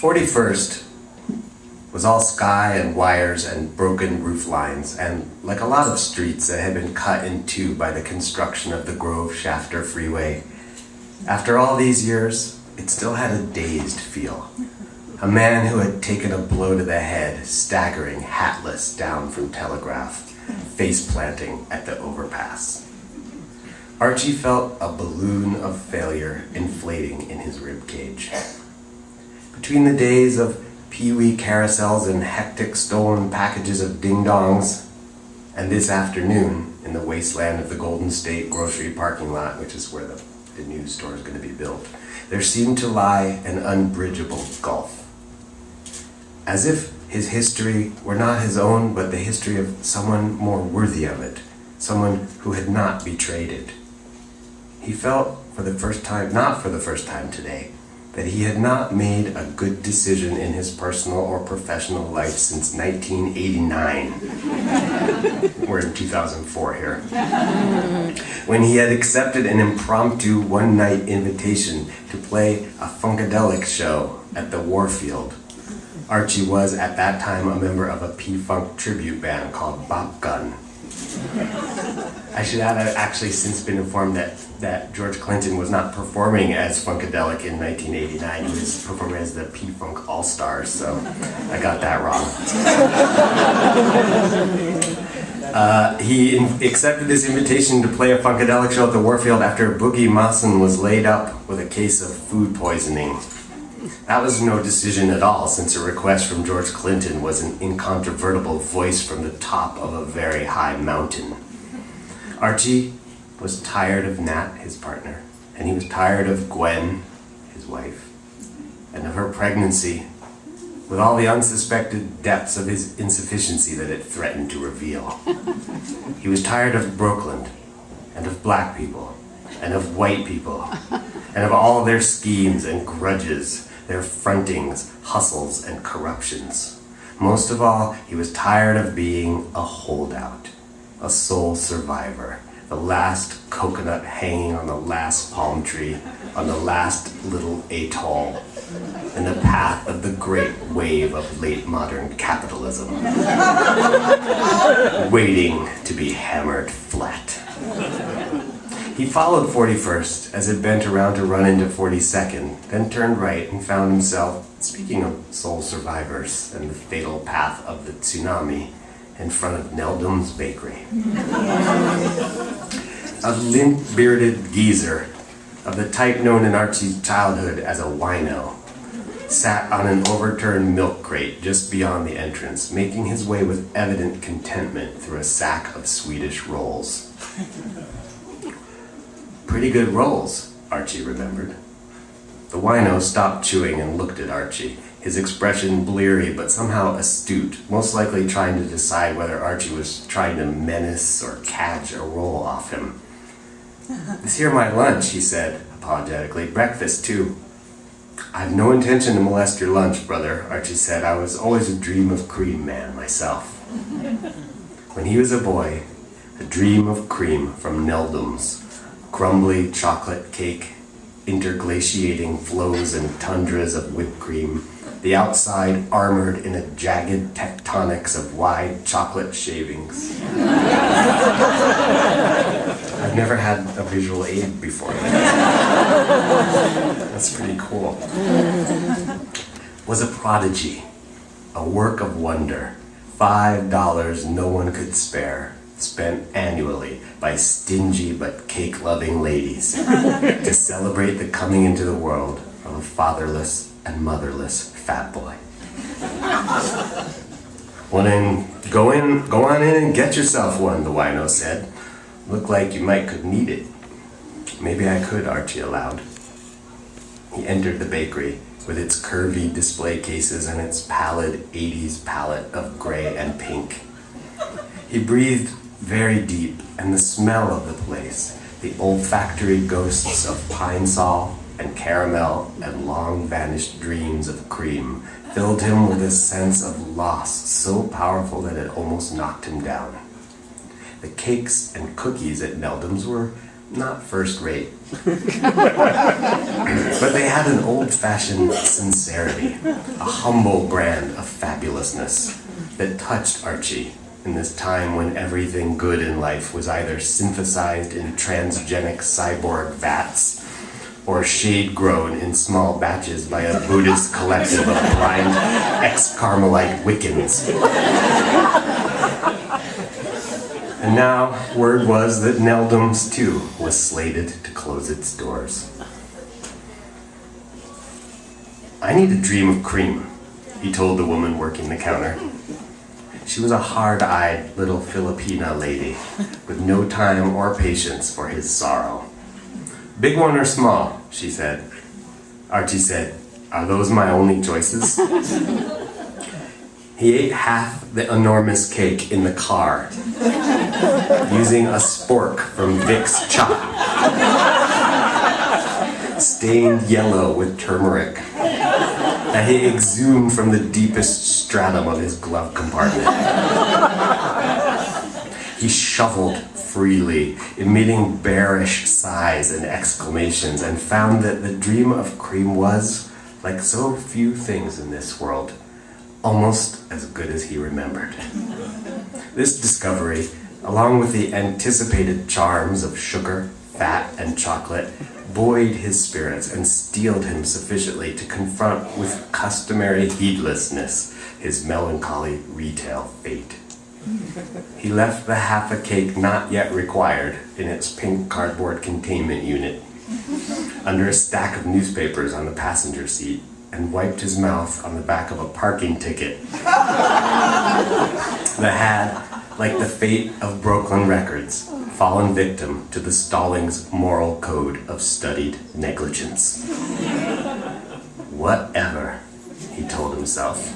41st was all sky and wires and broken roof lines, and like a lot of streets that had been cut in two by the construction of the Grove-Shafter Freeway, after all these years, it still had a dazed feel. A man who had taken a blow to the head, staggering hatless down from Telegraph, face-planting at the overpass. Archie felt a balloon of failure inflating in his ribcage. Between the days of pee-wee carousels and hectic stolen packages of ding-dongs, and this afternoon in the wasteland of the Golden State grocery parking lot, which is where the new store is going to be built, there seemed to lie an unbridgeable gulf. As if his history were not his own, but the history of someone more worthy of it, someone who had not betrayed it. He felt for the first time, not for the first time today, that he had not made a good decision in his personal or professional life since 1989. We're in 2004 here. When he had accepted an impromptu one-night invitation to play a funkadelic show at the Warfield. Archie was at that time a member of a P-Funk tribute band called Bop Gun. I should add, I've actually since been informed that George Clinton was not performing as Funkadelic in 1989. He was performing as the P-Funk All-Stars, so I got that wrong. He accepted this invitation to play a Funkadelic show at the Warfield after Boogie Mawson was laid up with a case of food poisoning. That was no decision at all, since a request from George Clinton was an incontrovertible voice from the top of a very high mountain. Archie was tired of Nat, his partner, and he was tired of Gwen, his wife, and of her pregnancy, with all the unsuspected depths of his insufficiency that it threatened to reveal. He was tired of Brokeland, and of black people, and of white people, and of all their schemes and grudges, their frontings, hustles, and corruptions. Most of all, he was tired of being a holdout, a sole survivor, the last coconut hanging on the last palm tree, on the last little atoll, in the path of the great wave of late modern capitalism, waiting to be hammered flat. He followed 41st as it bent around to run into 42nd, then turned right and found himself, speaking of sole survivors and the fatal path of the tsunami, in front of Neldum's Bakery. A lint-bearded geezer, of the type known in Archie's childhood as a wino, sat on an overturned milk crate just beyond the entrance, making his way with evident contentment through a sack of Swedish rolls. Pretty good rolls, Archie remembered. The wino stopped chewing and looked at Archie, his expression bleary but somehow astute, most likely trying to decide whether Archie was trying to menace or catch a roll off him. "This here my lunch," he said apologetically. "Breakfast, too." "I've no intention to molest your lunch, brother," Archie said. "I was always a dream of cream man myself." When he was a boy, a dream of cream from Neldum's, crumbly chocolate cake, interglaciating flows and tundras of whipped cream, the outside armored in a jagged tectonics of wide chocolate shavings. I've never had a visual aid before. That's pretty cool. Was a prodigy, a work of wonder, $5 no one could spare, spent annually by stingy but cake-loving ladies to celebrate the coming into the world of a fatherless and motherless fat boy. "Well then, go on in and get yourself one," the wino said. "Looked like you might could need it." "Maybe I could," Archie allowed. He entered the bakery with its curvy display cases and its pallid 80s palette of gray and pink. He breathed very deep, and the smell of the place, the olfactory ghosts of pine sol and caramel and long-vanished dreams of cream, filled him with a sense of loss so powerful that it almost knocked him down. The cakes and cookies at Neldum's were not first rate. But they had an old-fashioned sincerity, a humble brand of fabulousness that touched Archie in this time when everything good in life was either synthesized in transgenic cyborg vats or shade-grown in small batches by a Buddhist collective of blind ex-Carmelite Wiccans. And now, word was that Neldham's, too, was slated to close its doors. "I need a dream of cream," he told the woman working the counter. She was a hard-eyed little Filipina lady with no time or patience for his sorrow. "Big one or small?" she said. Archie said, "Are those my only choices?" He ate half the enormous cake in the car, using a spork from Vic's chop, stained yellow with turmeric, that he exhumed from the deepest stratum of his glove compartment. He shuffled freely, emitting bearish sighs and exclamations, and found that the dream of cream was, like so few things in this world, almost as good as he remembered. This discovery, along with the anticipated charms of sugar, fat, and chocolate, buoyed his spirits and steeled him sufficiently to confront with customary heedlessness his melancholy retail fate. He left the half a cake not yet required in its pink cardboard containment unit under a stack of newspapers on the passenger seat and wiped his mouth on the back of a parking ticket that had, like the fate of Brokeland Records, fallen victim to the Stallings moral code of studied negligence. Whatever, he told himself.